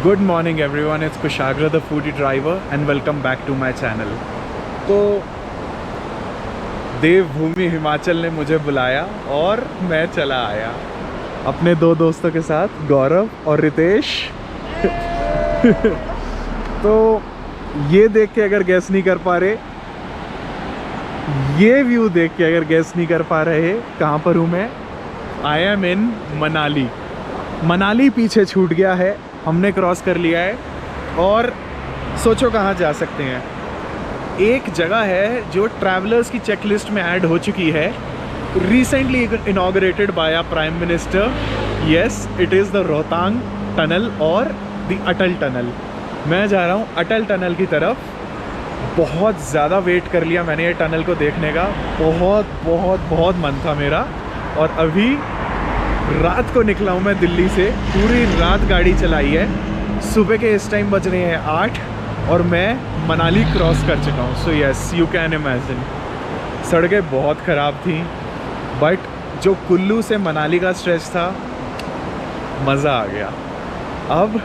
Good morning everyone, it's Kushagra the foodie driver and welcome back to my channel. तो देवभूमि हिमाचल ने मुझे बुलाया और मैं चला आया अपने दो दोस्तों के साथ, गौरव और रितेश। तो ये देख के अगर गैस नहीं कर पा रहे, ये व्यू देख के अगर गैस नहीं कर पा रहे कहाँ पर हूँ मैं, आई एम इन मनाली। मनाली पीछे छूट गया है, हमने क्रॉस कर लिया है और सोचो कहाँ जा सकते हैं। एक जगह है जो ट्रैवलर्स की चेकलिस्ट में ऐड हो चुकी है, recently inaugurated by prime minister. Yes, it is the Rohtang tunnel और द अटल टनल। मैं जा रहा हूँ अटल टनल की तरफ। बहुत ज़्यादा वेट कर लिया मैंने ये टनल को देखने का, बहुत बहुत बहुत मन था मेरा। और अभी रात को निकला हूँ मैं दिल्ली से, पूरी रात गाड़ी चलाई है। सुबह के इस टाइम बज रहे हैं 8 और मैं मनाली क्रॉस कर चुका हूँ। So yes, you can imagine, सड़कें बहुत ख़राब थी, बट जो कुल्लू से मनाली का स्ट्रेच था, मज़ा आ गया। अब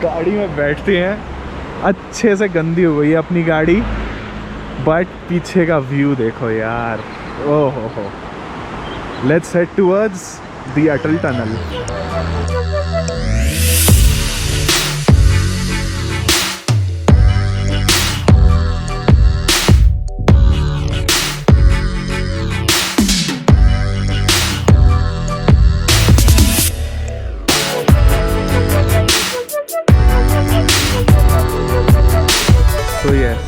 गाड़ी में बैठते हैं, अच्छे से गंदी हो गई है अपनी गाड़ी, बट पीछे का व्यू देखो यार, ओहो हो। Let's head towards the Atal tunnel. So yes,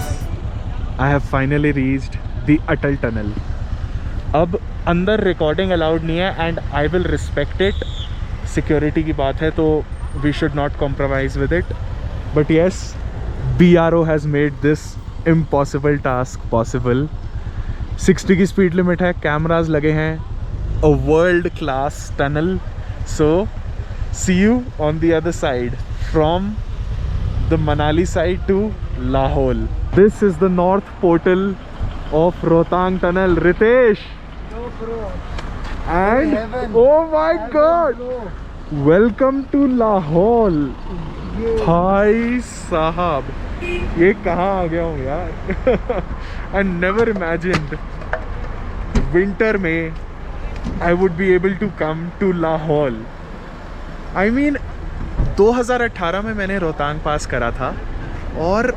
I have finally reached the Atal tunnel. अब अंदर रिकॉर्डिंग अलाउड नहीं है and I will respect it. Security की बात है तो we should not compromise with it, but yes, BRO has made this impossible task possible. 60 की speed limit है, कैमराज लगे हैं, a world class tunnel. So see you on the other side from the Manali side to Lahaul. This is the north portal of Rohtang tunnel. Ritesh, No, bro. and Heaven. oh my Heaven, god, bro. welcome to Lahaul। ये भाई साहब, ये कहाँ आ गया हूँ यार। I never imagined winter में I would be able to come to Lahaul। I mean 2018 में मैंने रोहतांग पास करा था और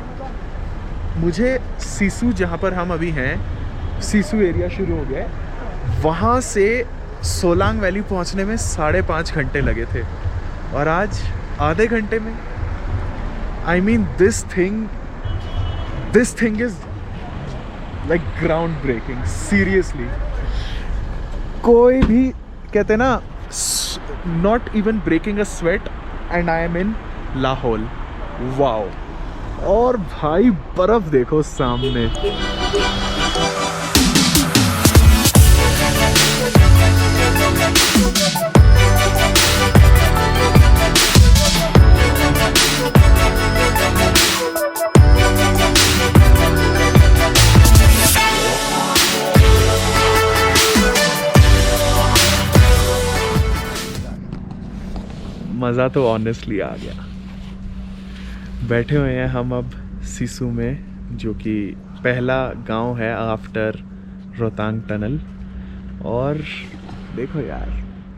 मुझे सिसु, जहाँ पर हम अभी हैं, सिसु एरिया शुरू हो गया है, वहाँ से सोलांग वैली पहुँचने में 5.5 घंटे लगे थे और आज आधे घंटे में। I mean this thing is like ground breaking, seriously. कोई भी कहते ना, not even breaking a sweat and I am in Lahaul. Wow. और भाई बर्फ देखो सामने। मज़ा तो ऑनेस्टली आ गया। बैठे हुए हैं हम अब सिसु में, जो कि पहला गांव है आफ्टर रोहतांग टनल। और देखो यार,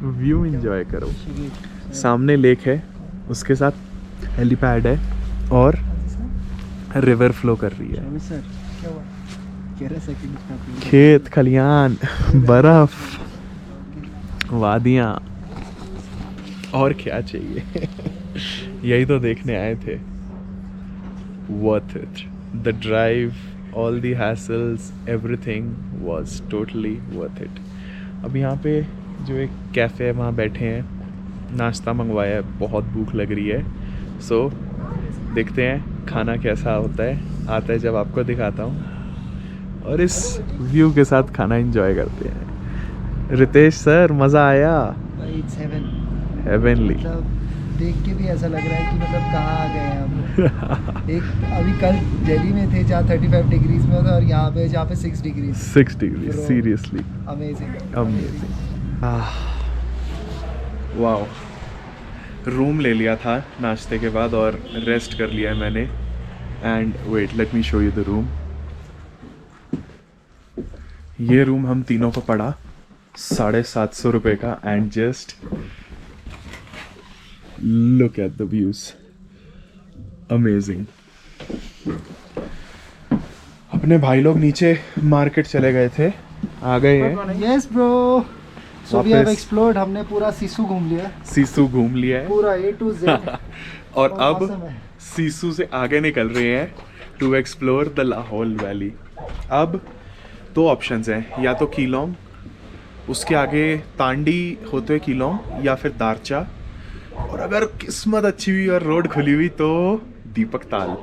व्यू एंजॉय करो। सामने लेक है, उसके साथ हेलीपैड है और रिवर फ्लो कर रही है। सर क्या हुआ? खेत खलियान, बर्फ, वादियाँ, और क्या चाहिए। यही तो देखने आए थे। Worth it. The drive, all the hassles, everything was totally worth it. अब यहाँ पे जो एक कैफ़े है वहाँ बैठे हैं, नाश्ता मंगवाया है, बहुत भूख लग रही है। सो देखते हैं खाना कैसा होता है, आता है जब आपको दिखाता हूँ, और इस व्यू के साथ खाना एंजॉय करते हैं। रितेश सर, मज़ा आया? It's heaven. हेवनली। मतलब देख के भी ऐसा लग रहा है कि मतलब कहाँ आ गए हैं हम। एक अभी कल दिल्ली में थे जहाँ 35 डिग्रीज में था, और यहाँ पे जहाँ पे 6 degrees. 6 degree, seriously amazing. Amazing. Wow, room ले लिया था नाश्ते के बाद और रेस्ट कर लिया है मैंने। And wait, let me show you the room. ये रूम हम तीनों को पड़ा 750 रुपये का। And just look at the views, amazing. अपने भाई लोग नीचे मार्केट चले गए थे, आ गए हैं। Yes bro, so we have वापस। एक्सप्लोर्ड। हमने पूरा सिसु घूम लिया, सीसू घूम लिया है पूरा A to Z। और और अब मौसम है। सीसू से आगे निकल रहे हैं to explore the Lahaul valley. अब दो ऑप्शंस हैं, या तो कीलोंग, उसके आगे तांडी होते हुए कीलोंग, या फिर दारचा, और अगर किस्मत अच्छी हुई और रोड खुली हुई तो दीपक ताल।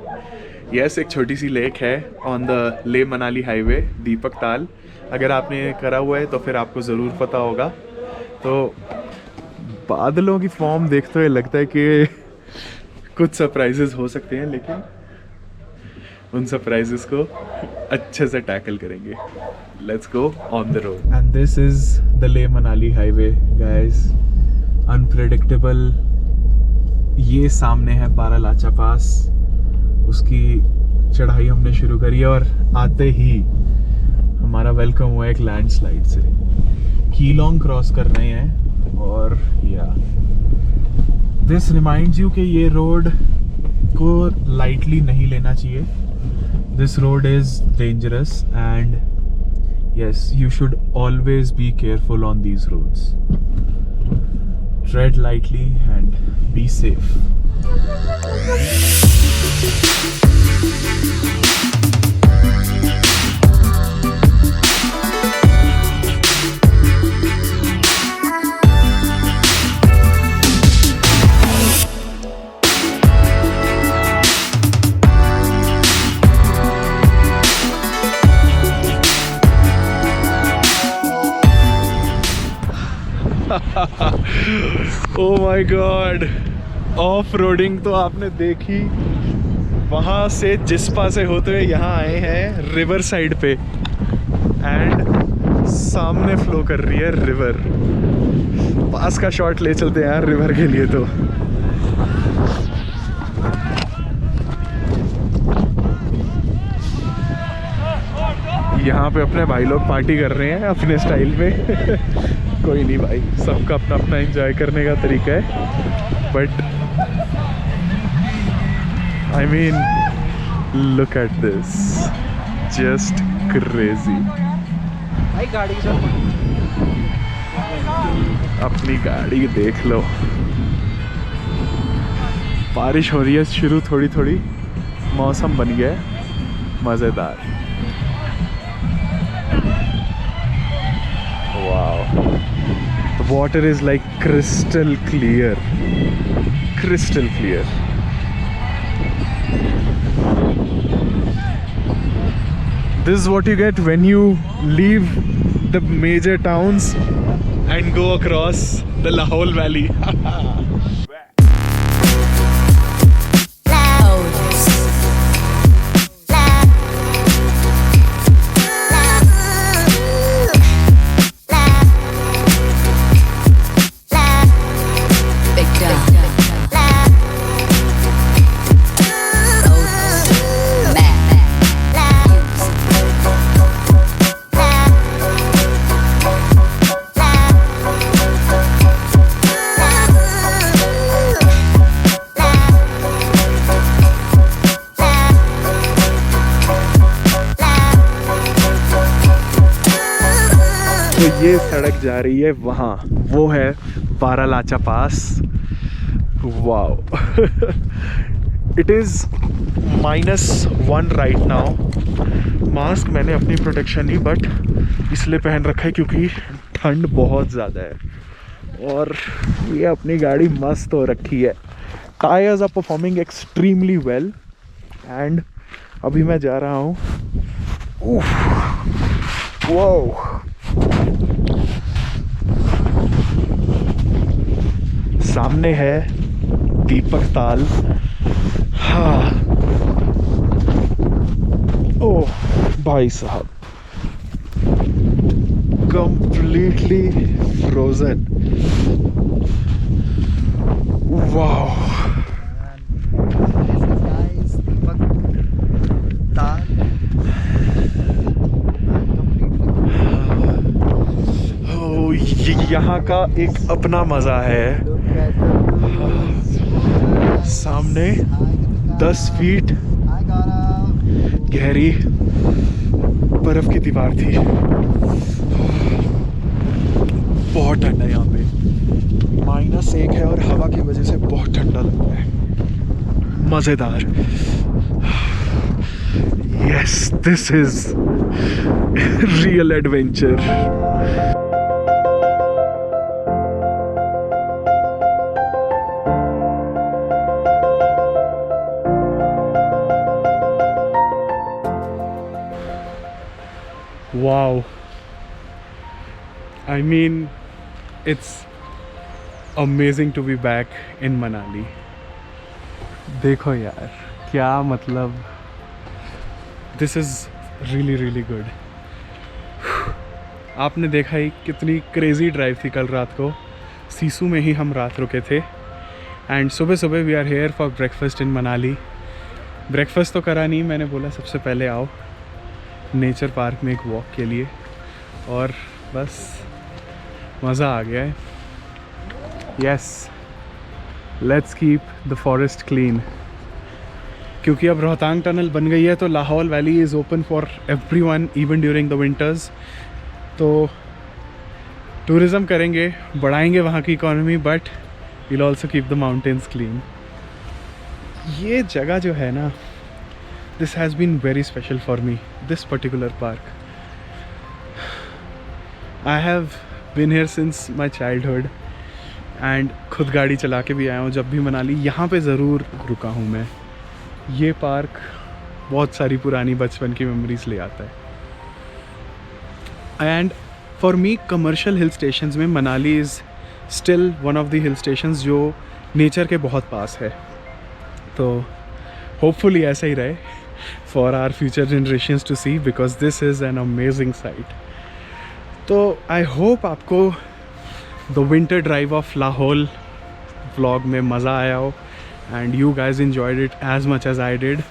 यस, एक छोटी सी लेक है ऑन द ले मनाली हाईवे, दीपक ताल। अगर आपने करा हुआ है तो फिर आपको ज़रूर पता होगा। तो बादलों की फॉर्म देखते हुए लगता है कि कुछ सरप्राइजेस हो सकते हैं, लेकिन उन सरप्राइजेस को अच्छे से टैकल करेंगे। Let's go on the road. And this is the ले मनाली हाईवे गाइस, अनप्रेडिक्टेबल। ये सामने है बारालाचा पास, उसकी चढ़ाई हमने शुरू करी है और आते ही हमारा वेलकम हुआ एक लैंडस्लाइड से। कीलोंग क्रॉस कर रहे हैं और या दिस रिमाइंड्स यू कि ये रोड को लाइटली नहीं लेना चाहिए। This road is dangerous and yes, you should always be careful on these roads. Tread lightly and be safe. Oh my God, off roading तो आपने देखी। वहाँ से जिस्पा से होते हुए यहाँ आए हैं रिवर साइड पे, एंड सामने फ्लो कर रही है रिवर। पास का शॉट ले चलते हैं यार रिवर के लिए। तो यहाँ पे अपने भाई लोग पार्टी कर रहे हैं अपने स्टाइल में। कोई नहीं भाई, सबका अपना अपना एंजॉय करने का तरीका है। But I mean look at this, just crazy. अपनी गाड़ी देख लो। बारिश हो रही है शुरू थोड़ी थोड़ी, मौसम बन गया है मज़ेदार। Wow, the water is like crystal clear, crystal clear. This is what you get when you leave the major towns and go across the Lahaul Valley. तो ये सड़क जा रही है वहाँ, वो है Baralacha pass. Wow, it is -1 right now. Mask मैंने अपनी प्रोटेक्शन ही बट इसलिए पहन रखा है क्योंकि ठंड बहुत ज़्यादा है। और ये अपनी गाड़ी मस्त हो रखी है। Tyres are performing extremely well. And अभी मैं जा रहा हूँ, वाओ, सामने है दीपक ताल। हाँ, ओह भाई साहब, कंप्लीटली फ्रोजन। का एक अपना मज़ा है। सामने 10 फीट गहरी बर्फ की दीवार थी। बहुत ठंडा है यहाँ पे, -1 है और हवा की वजह से बहुत ठंडा लग रहा है। मज़ेदार। Yes, this is real adventure. Wow, I mean, it's amazing to be back in Manali. देखो यार, क्या मतलब, this is really really good. आपने देखा ही कितनी क्रेज़ी ड्राइव थी कल रात को। सीसू में ही हम रात रुके थे एंड सुबह सुबह we are here for breakfast in Manali. Breakfast तो करा नहीं, मैंने बोला सबसे पहले आओ नेचर पार्क में एक वॉक के लिए, और बस मज़ा आ गया है। Yes, let's keep the forest clean, क्योंकि अब रोहतांग टनल बन गई है तो Lahaul valley is open for everyone even during the winters. तो टूरिज़म करेंगे, बढ़ाएंगे वहाँ की economy, but will also keep the mountains clean. ये जगह जो है ना, this has been very special for me, this particular park. I have been here since my childhood and खुद गाड़ी चला के भी आया हूँ जब भी मनाली, यहाँ पे ज़रूर रुका हूँ मैं। ये पार्क बहुत सारी पुरानी बचपन की मेमोरीज ले आता है। And for me commercial hill stations में Manali is still one of the hill stations जो नेचर के बहुत पास है। तो होपफुली ऐसा ही रहे for our future generations to see, because this is an amazing sight. तो I hope आपको the winter drive of Lahaul vlog में मज़ा आया हो and you guys enjoyed it as much as I did.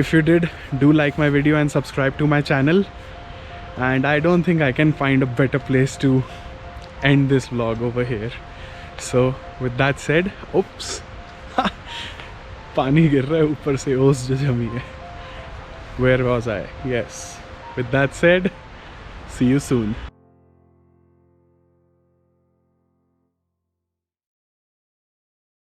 If you did, do like my video and subscribe to my channel, and I don't think I can find a better place to end this vlog over here. So with that said, oops, पानी गिर रहा है ऊपर से, ओस जो जमी है। Where was I? Yes. With that said, see you soon.